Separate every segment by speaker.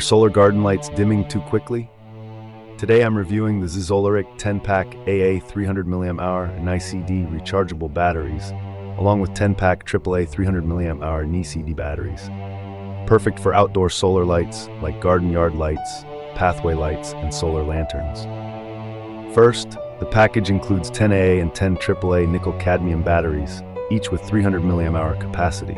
Speaker 1: your solar garden lights dimming too quickly? Today I'm reviewing the Zsolarigt 10-pack AA 300mAh NiCd rechargeable batteries, along with 10-pack AAA 300mAh NiCd batteries. Perfect for outdoor solar lights like garden yard lights, pathway lights, and solar lanterns. First, the package includes 10 AA and 10 AAA nickel-cadmium batteries, each with 300mAh capacity.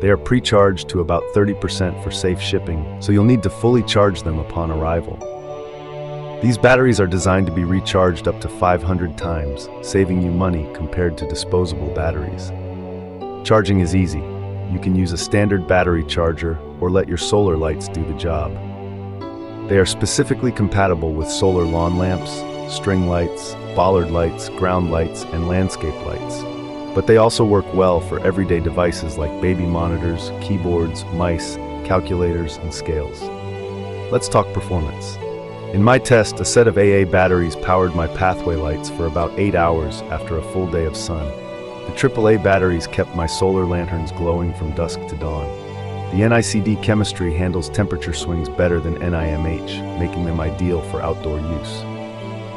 Speaker 1: They are pre-charged to about 30% for safe shipping, so you'll need to fully charge them upon arrival. These batteries are designed to be recharged up to 500 times, saving you money compared to disposable batteries. Charging is easy. You can use a standard battery charger or let your solar lights do the job. They are specifically compatible with solar lawn lamps, string lights, bollard lights, ground lights, and landscape lights. But they also work well for everyday devices like baby monitors, keyboards, mice, calculators, and scales. Let's talk performance. In my test, a set of AA batteries powered my pathway lights for about 8 hours after a full day of sun. The AAA batteries kept my solar lanterns glowing from dusk to dawn. The NiCd chemistry handles temperature swings better than NiMH, making them ideal for outdoor use.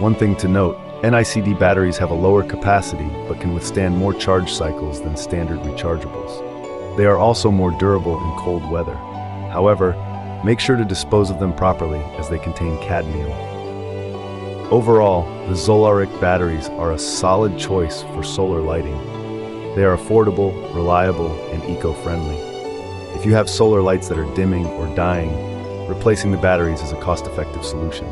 Speaker 1: One thing to note, NiCd batteries have a lower capacity but can withstand more charge cycles than standard rechargeables. They are also more durable in cold weather. However, make sure to dispose of them properly as they contain cadmium. Overall, the Zsolarigt batteries are a solid choice for solar lighting. They are affordable, reliable, and eco-friendly. If you have solar lights that are dimming or dying, replacing the batteries is a cost-effective solution.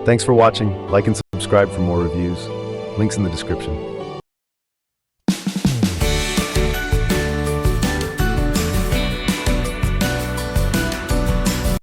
Speaker 1: Thanks for watching. Like and subscribe for more reviews. Links in the description.